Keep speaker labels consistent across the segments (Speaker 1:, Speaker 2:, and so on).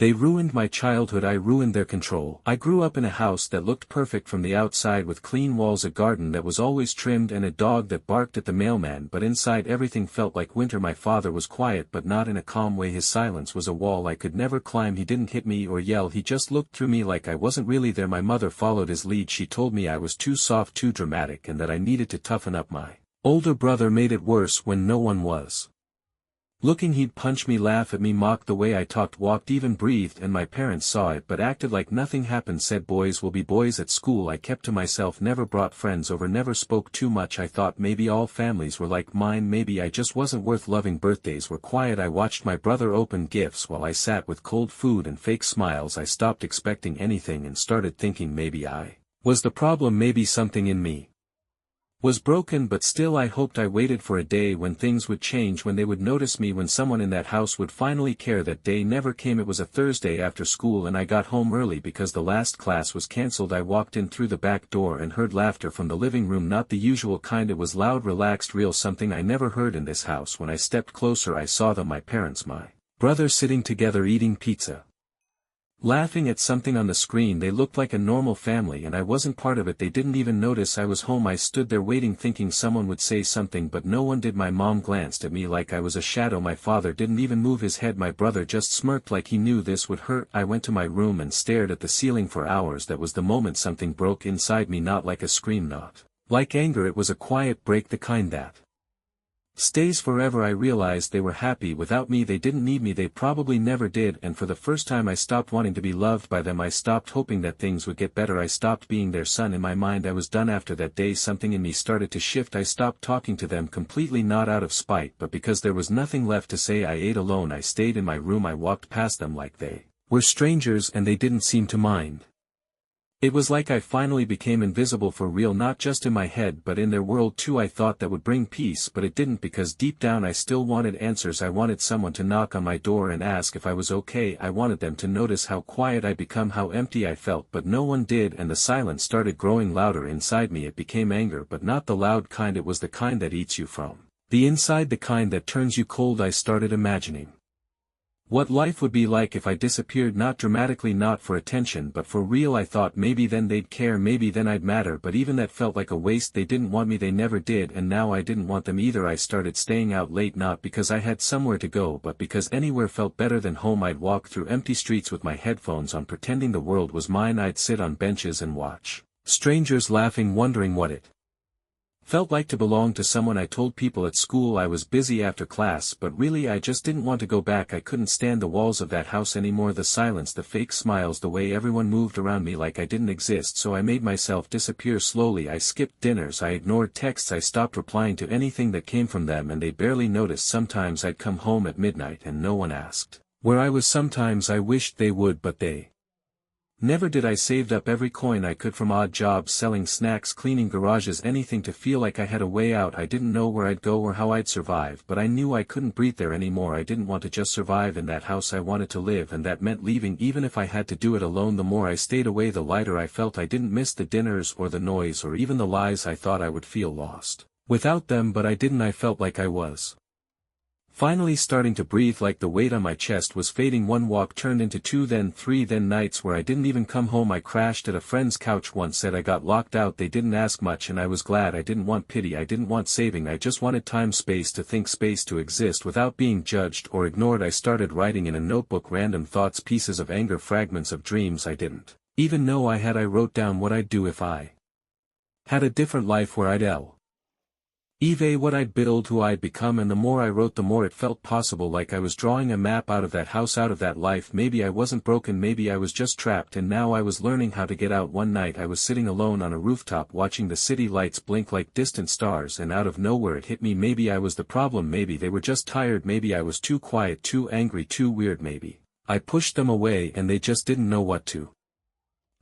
Speaker 1: They ruined my childhood, I ruined their control. I grew up in a house that looked perfect from the outside with clean walls, a garden that was always trimmed and a dog that barked at the mailman, but inside everything felt like winter. My father was quiet but not in a calm way. His silence was a wall I could never climb. He didn't hit me or yell, he just looked through me like I wasn't really there. My mother followed his lead. She told me I was too soft, too dramatic, and that I needed to toughen up. My older brother made it worse when no one was looking. He'd punch me, laugh at me, mock the way I talked, walked, even breathed, and my parents saw it but acted like nothing happened. Said boys will be boys. At school I kept to myself, never brought friends over, never spoke too much. I thought maybe all families were like mine, maybe I just wasn't worth loving. Birthdays were quiet. I watched my brother open gifts while I sat with cold food and fake smiles. I stopped expecting anything and started thinking maybe I was the problem, maybe something in me was broken, but still I hoped. I waited for a day when things would change, when they would notice me, when someone in that house would finally care. That day never came. It was a Thursday after school and I got home early because the last class was cancelled. I walked in through the back door and heard laughter from the living room, not the usual kind. It was loud, relaxed, real, something I never heard in this house. When I stepped closer I saw them, my parents, my brother, sitting together eating pizza, laughing at something on the screen. They looked like a normal family and I wasn't part of it. They didn't even notice I was home. I stood there waiting, thinking someone would say something, but no one did. My mom glanced at me like I was a shadow. My father didn't even move his head. My brother just smirked like he knew this would hurt. I went to my room and stared at the ceiling for hours. That was the moment something broke inside me, not like a scream, not like anger. It was a quiet break, the kind that stays forever. I realized they were happy without me. They didn't need me, they probably never did, and for the first time I stopped wanting to be loved by them. I stopped hoping that things would get better. I stopped being their son. In my mind I was done. After that day something in me started to shift. I stopped talking to them completely, not out of spite but because there was nothing left to say. I ate alone. I stayed in my room. I walked past them like they were strangers and they didn't seem to mind. It was like I finally became invisible for real, not just in my head but in their world too. I thought that would bring peace, but it didn't, because deep down I still wanted answers. I wanted someone to knock on my door and ask if I was okay. I wanted them to notice how quiet I'd become, how empty I felt, but no one did, and the silence started growing louder inside me. It became anger, but not the loud kind. It was the kind that eats you from the inside, the kind that turns you cold. I started imagining what life would be like if I disappeared, not dramatically, not for attention but for real. I thought maybe then they'd care, maybe then I'd matter, but even that felt like a waste. They didn't want me, they never did, and now I didn't want them either. I started staying out late, not because I had somewhere to go but because anywhere felt better than home. I'd walk through empty streets with my headphones on, pretending the world was mine. I'd sit on benches and watch strangers laughing, wondering what it felt like to belong to someone. I told people at school I was busy after class, but really I just didn't want to go back. I couldn't stand the walls of that house anymore, the silence, the fake smiles, the way everyone moved around me like I didn't exist. So I made myself disappear slowly. I skipped dinners, I ignored texts, I stopped replying to anything that came from them, and they barely noticed. Sometimes I'd come home at midnight and no one asked where I was. Sometimes I wished they would, but they never did. I saved up every coin I could from odd jobs, selling snacks, cleaning garages, anything to feel like I had a way out. I didn't know where I'd go or how I'd survive, but I knew I couldn't breathe there anymore. I didn't want to just survive in that house, I wanted to live, and that meant leaving, even if I had to do it alone. The more I stayed away, the lighter I felt. I didn't miss the dinners or the noise or even the lies. I thought I would feel lost without them, but I didn't. I felt like I was finally starting to breathe, like the weight on my chest was fading. One walk turned into two, then three, then nights where I didn't even come home. I crashed at a friend's couch once, said I got locked out. They didn't ask much and I was glad. I didn't want pity, I didn't want saving, I just wanted time, space to think, space to exist without being judged or ignored. I started writing in a notebook, random thoughts, pieces of anger, fragments of dreams I didn't even know I had. I wrote down what I'd do if I had a different life, where I'd Eve, what I'd build, who I'd become, and the more I wrote the more it felt possible, like I was drawing a map out of that house, out of that life. Maybe I wasn't broken, maybe I was just trapped, and now I was learning how to get out. One night I was sitting alone on a rooftop watching the city lights blink like distant stars, and out of nowhere it hit me. Maybe I was the problem, maybe they were just tired, maybe I was too quiet, too angry, too weird, maybe I pushed them away and they just didn't know what to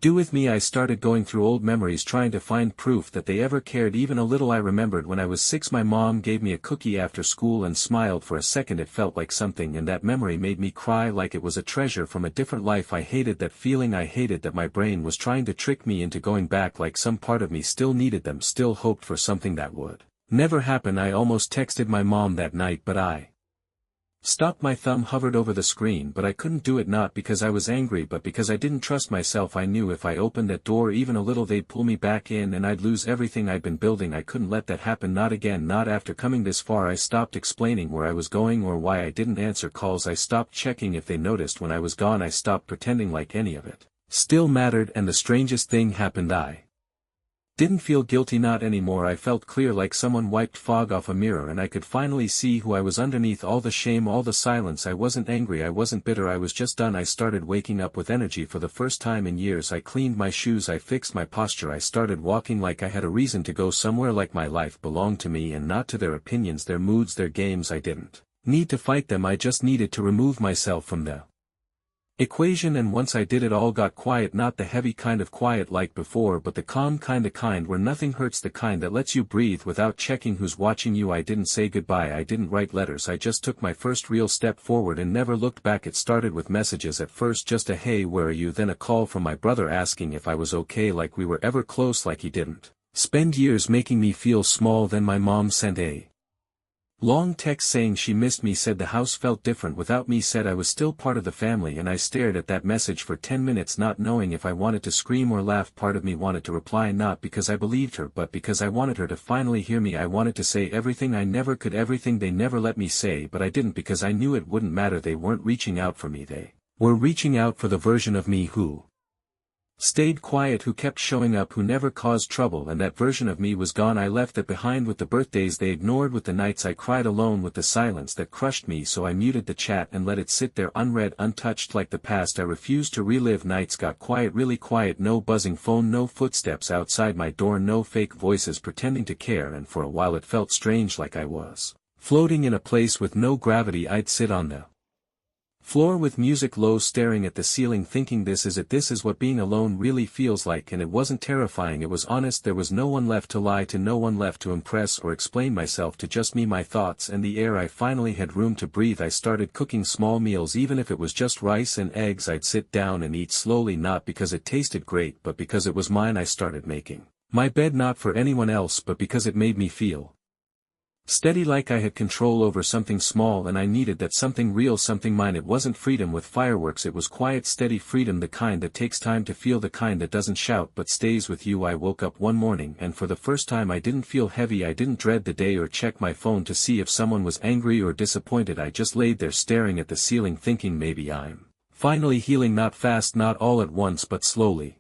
Speaker 1: do with me. I started going through old memories, trying to find proof that they ever cared even a little. I remembered when I was 6 my mom gave me a cookie after school and smiled for a second. It felt like something, and that memory made me cry like it was a treasure from a different life. I hated that feeling. I hated that my brain was trying to trick me into going back, like some part of me still needed them, still hoped for something that would never happen. I almost texted my mom that night, but I Stop. My thumb hovered over the screen, but I couldn't do it, not because I was angry but because I didn't trust myself. I knew if I opened that door even a little they'd pull me back in and I'd lose everything I'd been building. I couldn't let that happen, not again, not after coming this far. I stopped explaining where I was going or why I didn't answer calls. I stopped checking if they noticed when I was gone. I stopped pretending like any of it still mattered, and the strangest thing happened. I didn't feel guilty, not anymore. I felt clear, like someone wiped fog off a mirror, and I could finally see who I was underneath all the shame, all the silence. I wasn't angry, I wasn't bitter, I was just done. I started waking up with energy for the first time in years. I cleaned my shoes, I fixed my posture, I started walking like I had a reason to go somewhere, like my life belonged to me and not to their opinions, their moods, their games. I didn't need to fight them, I just needed to remove myself from the equation. And once I did, it all got quiet, not the heavy kind of quiet like before, but the calm kind where nothing hurts, the kind that lets you breathe without checking who's watching you. I didn't say goodbye, I didn't write letters, I just took my first real step forward and never looked back. It started with messages at first, just a "Hey, where are you?" then a call from my brother asking if I was okay, like we were ever close, like he didn't spend years making me feel small. Then my mom sent a long text saying she missed me, said the house felt different without me, said I was still part of the family, and I stared at that message for 10 minutes not knowing if I wanted to scream or laugh. Part of me wanted to reply, not because I believed her but because I wanted her to finally hear me. I wanted to say everything I never could, everything they never let me say, but I didn't because I knew it wouldn't matter. They weren't reaching out for me, they were reaching out for the version of me who stayed quiet, who kept showing up, who never caused trouble. And that version of me was gone. I left that behind, with the birthdays they ignored, with the nights I cried alone, with the silence that crushed me. So I muted the chat and let it sit there unread, untouched like the past. I refused to relive. Nights got quiet, really quiet, no buzzing phone, no footsteps outside my door, no fake voices pretending to care. And for a while it felt strange, like I was floating in a place with no gravity. I'd sit on the floor with music low, staring at the ceiling, thinking, this is it, this is what being alone really feels like. And it wasn't terrifying, it was honest. There was no one left to lie to, no one left to impress or explain myself to, just me, my thoughts, and the air. I finally had room to breathe. I started cooking small meals, even if it was just rice and eggs. I'd sit down and eat slowly, not because it tasted great but because it was mine. I started making my bed not for anyone else but because it made me feel steady, like I had control over something small, and I needed that something real, something mine. It wasn't freedom with fireworks, it was quiet, steady freedom, the kind that takes time to feel, the kind that doesn't shout but stays with you. I woke up one morning and for the first time I didn't feel heavy. I didn't dread the day or check my phone to see if someone was angry or disappointed. I just laid there staring at the ceiling, thinking maybe I'm finally healing, not fast, not all at once, but slowly.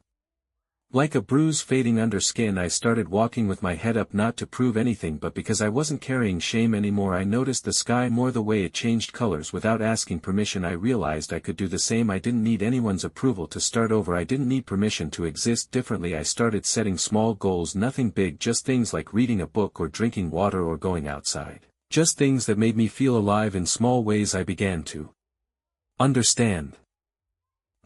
Speaker 1: Like a bruise fading under skin. I started walking with my head up, not to prove anything but because I wasn't carrying shame anymore. I noticed the sky more, the way it changed colors without asking permission. I realized I could do the same. I didn't need anyone's approval to start over. I didn't need permission to exist differently. I started setting small goals, nothing big, just things like reading a book or drinking water or going outside. Just things that made me feel alive in small ways. I began to understand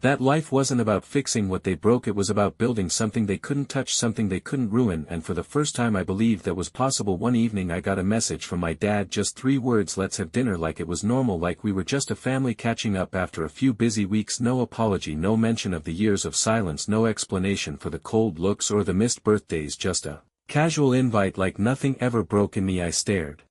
Speaker 1: that life wasn't about fixing what they broke, it was about building something they couldn't touch, something they couldn't ruin. And for the first time I believed that was possible. One evening I got a message from my dad, just 3 words: let's have dinner. Like it was normal, like we were just a family catching up after a few busy weeks. No apology, no mention of the years of silence, no explanation for the cold looks or the missed birthdays, just a casual invite, like nothing ever broke in me. I stared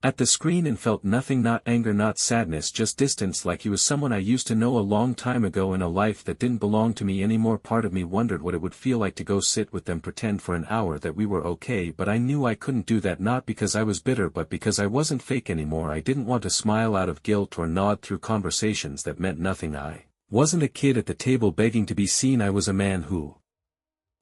Speaker 1: at the screen and felt nothing, not anger, not sadness, just distance, like he was someone I used to know a long time ago in a life that didn't belong to me anymore. Part of me wondered what it would feel like to go sit with them, pretend for an hour that we were okay, but I knew I couldn't do that, not because I was bitter but because I wasn't fake anymore. I didn't want to smile out of guilt or nod through conversations that meant nothing. I wasn't a kid at the table begging to be seen. I was a man who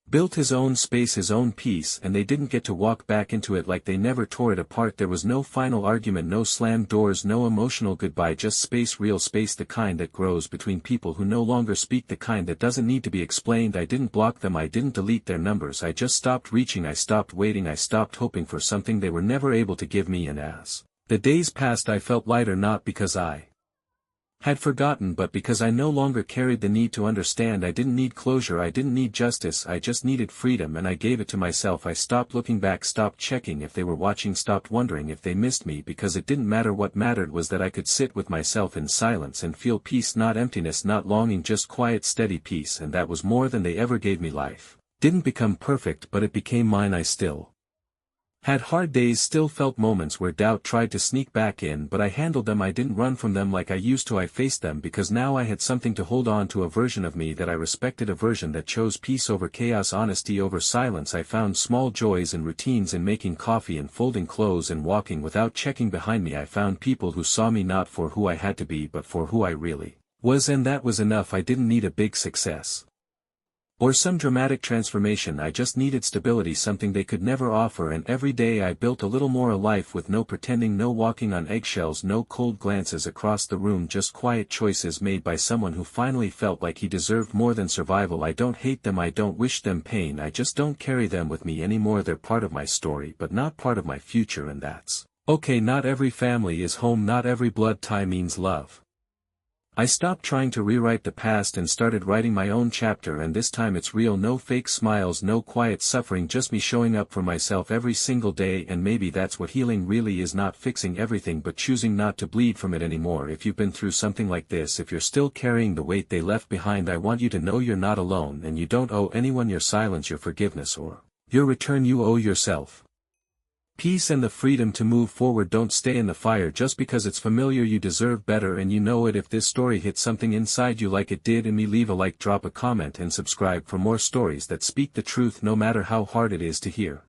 Speaker 1: built his own space, his own peace, and they didn't get to walk back into it. Like they never tore it apart. There was no final argument, no slammed doors, no emotional goodbye, just space, real space, the kind that grows between people who no longer speak, the kind that doesn't need to be explained. I didn't block them, I didn't delete their numbers, I just stopped reaching, I stopped waiting, I stopped hoping for something they were never able to give me. And as the days passed I felt lighter, not because I had forgotten but because I no longer carried the need to understand. I didn't need closure, I didn't need justice, I just needed freedom, and I gave it to myself. I stopped looking back, stopped checking if they were watching, stopped wondering if they missed me, because it didn't matter. What mattered was that I could sit with myself in silence and feel peace, not emptiness, not longing, just quiet, steady peace. And that was more than they ever gave me. Life didn't become perfect but it became mine. I still Had hard days, still felt moments where doubt tried to sneak back in, but I handled them. I didn't run from them like I used to. I faced them because now I had something to hold on to, a version of me that I respected, a version that chose peace over chaos, honesty over silence. I found small joys and routines, in making coffee and folding clothes and walking without checking behind me. I found people who saw me not for who I had to be but for who I really was, and that was enough. I didn't need a big success or some dramatic transformation. I just needed stability, something they could never offer, and every day I built a little more, a life with no pretending, no walking on eggshells, no cold glances across the room, just quiet choices made by someone who finally felt like he deserved more than survival. I don't hate them, I don't wish them pain, I just don't carry them with me anymore. They're part of my story but not part of my future, and that's okay. Not every family is home, not every blood tie means love. I stopped trying to rewrite the past and started writing my own chapter, and this time it's real. No fake smiles, no quiet suffering, just me showing up for myself every single day. And maybe that's what healing really is, not fixing everything but choosing not to bleed from it anymore. If you've been through something like this, if you're still carrying the weight they left behind, I want you to know you're not alone, and you don't owe anyone your silence, your forgiveness, or your return. You owe yourself peace and the freedom to move forward. Don't stay in the fire just because it's familiar. You deserve better, and you know it. If this story hit something inside you like it did in me, leave a like, drop a comment, and subscribe for more stories that speak the truth, no matter how hard it is to hear.